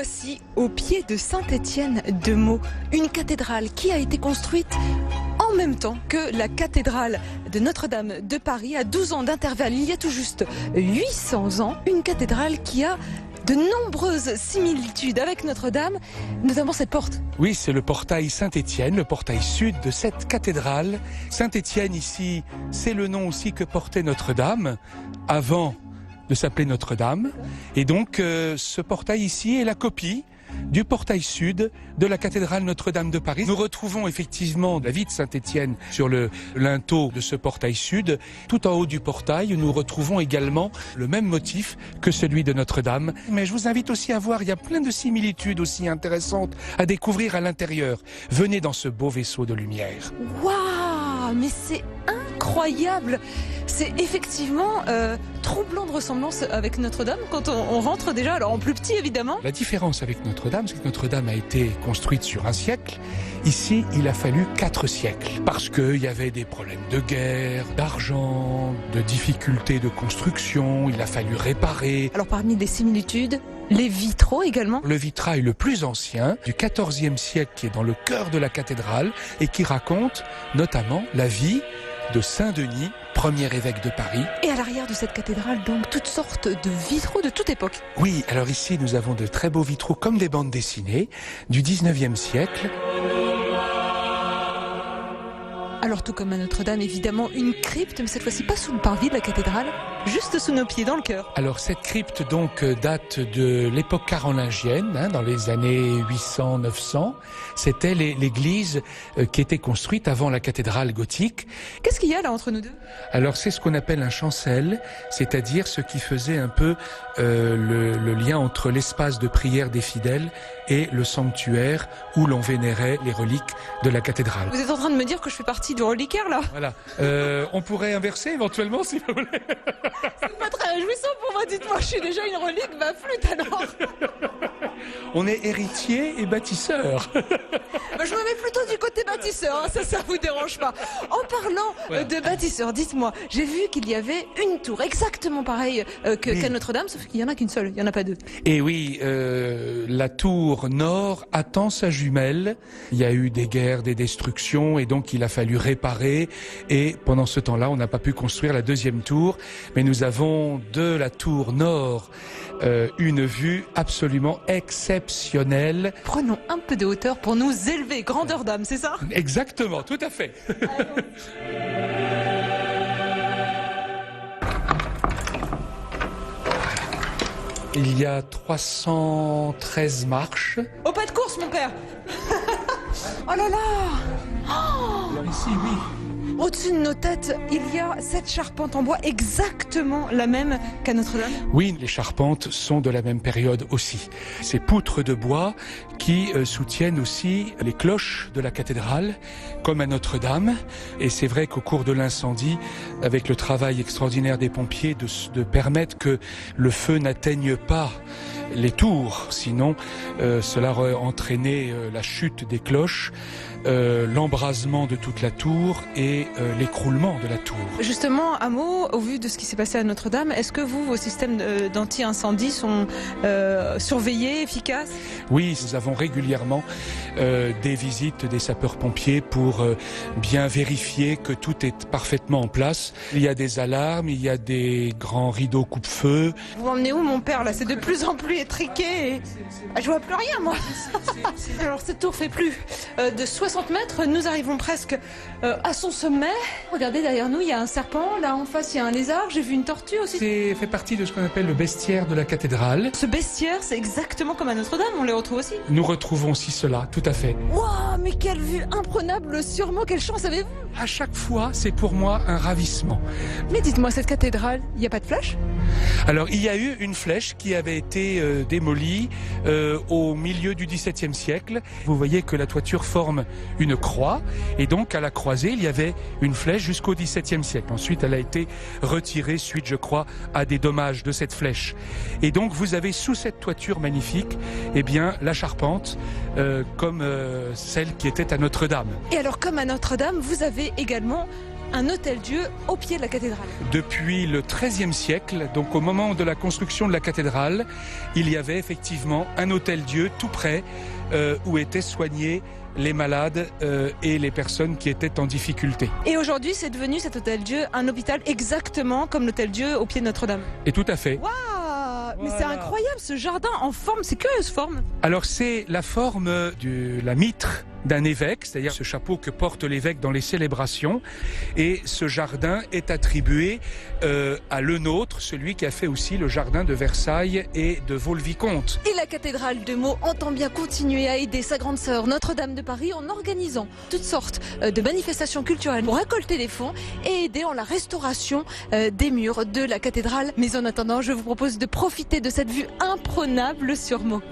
voici au pied de Saint-Étienne de Meaux, une cathédrale qui a été construite en même temps que la cathédrale de Notre-Dame de Paris, à 12 ans d'intervalle, il y a tout juste 800 ans, une cathédrale qui a de nombreuses similitudes avec Notre-Dame, notamment cette porte. Oui, c'est le portail Saint-Étienne, le portail sud de cette cathédrale. Saint-Étienne ici, c'est le nom aussi que portait Notre-Dame avant de s'appeler Notre-Dame. Et donc ce portail ici est la copie du portail sud de la cathédrale Notre-Dame de Paris. Nous retrouvons effectivement la vie de Saint-Étienne sur le linteau de ce portail sud. Tout en haut du portail, nous retrouvons également le même motif que celui de Notre-Dame. Mais je vous invite aussi à voir, il y a plein de similitudes aussi intéressantes à découvrir à l'intérieur. Venez dans ce beau vaisseau de lumière. Waouh, mais c'est incroyable! C'est effectivement troublant de ressemblance avec Notre-Dame quand on rentre déjà, alors en plus petit évidemment. La différence avec Notre-Dame, c'est que Notre-Dame a été construite sur un siècle. Ici, il a fallu 4 siècles. Parce qu'il y avait des problèmes de guerre, d'argent, de difficultés de construction, il a fallu réparer. Alors parmi les similitudes, les vitraux également. Le vitrail le plus ancien, du XIVe siècle, qui est dans le cœur de la cathédrale et qui raconte notamment la vie de Saint-Denis, premier évêque de Paris. Et à l'arrière de cette cathédrale, donc, toutes sortes de vitraux de toute époque. Oui, alors ici, nous avons de très beaux vitraux comme des bandes dessinées du 19e siècle. Alors tout comme à Notre-Dame, évidemment, une crypte, mais cette fois-ci pas sous le parvis de la cathédrale, juste sous nos pieds, dans le cœur. Alors cette crypte donc date de l'époque carolingienne, dans les années 800-900. C'était l'église qui était construite avant la cathédrale gothique. Qu'est-ce qu'il y a là entre nous deux? Alors c'est ce qu'on appelle un chancel, c'est-à-dire ce qui faisait un peu le lien entre l'espace de prière des fidèles et le sanctuaire où l'on vénérait les reliques de la cathédrale. Vous êtes en train de me dire que je fais partie du reliquaire là? Voilà. On pourrait inverser éventuellement si vous voulez. C'est pas très réjouissant pour moi, dites-moi, je suis déjà une relique, ma flûte alors. On est héritier et bâtisseur. Je me mets plutôt du côté bâtisseur, hein, ça vous dérange pas. En parlant de bâtisseur, dites-moi, j'ai vu qu'il y avait une tour exactement pareille qu'à Notre-Dame, sauf qu'il n'y en a qu'une seule, il n'y en a pas deux. Et oui, la tour nord attend sa jumelle. Il y a eu des guerres, des destructions, et donc il a fallu réparer. Et pendant ce temps-là, on n'a pas pu construire la deuxième tour. Mais nous avons de la tour nord une vue absolument exceptionnelle. Prenons un peu de hauteur pour nous élever, grandeur d'âme, c'est ça? Exactement, tout à fait. Il y a 313 marches. Au pas de course, mon père. Oh là là. Alors ici, oui. Au-dessus de nos têtes, il y a cette charpente en bois exactement la même qu'à Notre-Dame. Oui, les charpentes sont de la même période aussi. Ces poutres de bois qui soutiennent aussi les cloches de la cathédrale, comme à Notre-Dame. Et c'est vrai qu'au cours de l'incendie, avec le travail extraordinaire des pompiers, de permettre que le feu n'atteigne pas les tours, sinon cela aurait entraîné la chute des cloches, l'embrasement de toute la tour et l'écroulement de la tour. Justement, à Meaux, au vu de ce qui s'est passé à Notre-Dame, est-ce que vos systèmes d'anti-incendie sont surveillés, efficaces? Oui, nous avons régulièrement des visites des sapeurs-pompiers pour bien vérifier que tout est parfaitement en place. Il y a des alarmes, il y a des grands rideaux coupe-feu. Vous m'emmenez où, mon père, là? C'est de plus en plus étriqué et... je vois plus rien, moi. Alors, cette tour fait plus de 60 mètres. Nous arrivons presque à son sommet. Regardez, derrière nous, il y a un serpent. Là, en face, il y a un lézard. J'ai vu une tortue aussi. C'est fait partie de ce qu'on appelle le bestiaire de la cathédrale. Ce bestiaire, c'est exactement comme à Notre-Dame. On les retrouve aussi. Nous retrouvons aussi cela, tout à fait. Waouh, mais quelle vue imprenable, sûrement. Quelle chance avez-vous? À chaque fois, c'est pour moi un ravissement. Mais dites-moi, cette cathédrale, il n'y a pas de flèche? Alors, il y a eu une flèche qui avait été démolie au milieu du XVIIe siècle. Vous voyez que la toiture forme une croix, et donc à la croisée, il y avait une flèche jusqu'au XVIIe siècle. Ensuite, elle a été retirée suite, je crois, à des dommages de cette flèche. Et donc, vous avez sous cette toiture magnifique, eh bien, la charpente, comme celle qui était à Notre-Dame. Et alors, comme à Notre-Dame, vous avez également un hôtel-Dieu au pied de la cathédrale. Depuis le XIIIe siècle, donc au moment de la construction de la cathédrale, il y avait effectivement un hôtel-Dieu tout près où étaient soignés les malades et les personnes qui étaient en difficulté. Et aujourd'hui, c'est devenu cet hôtel-Dieu un hôpital exactement comme l'hôtel-Dieu au pied de Notre-Dame. Et tout à fait. Waouh! Mais c'est incroyable ce jardin en forme, c'est curieuse forme. Alors c'est la forme de la mitre d'un évêque, c'est-à-dire ce chapeau que porte l'évêque dans les célébrations. Et ce jardin est attribué à Lenôtre, celui qui a fait aussi le jardin de Versailles et de Vaux-le-Vicomte. Et la cathédrale de Meaux entend bien continuer à aider sa grande sœur Notre-Dame de Paris en organisant toutes sortes de manifestations culturelles pour récolter des fonds et aider en la restauration des murs de la cathédrale. Mais en attendant, je vous propose de profiter de cette vue imprenable sur Meaux.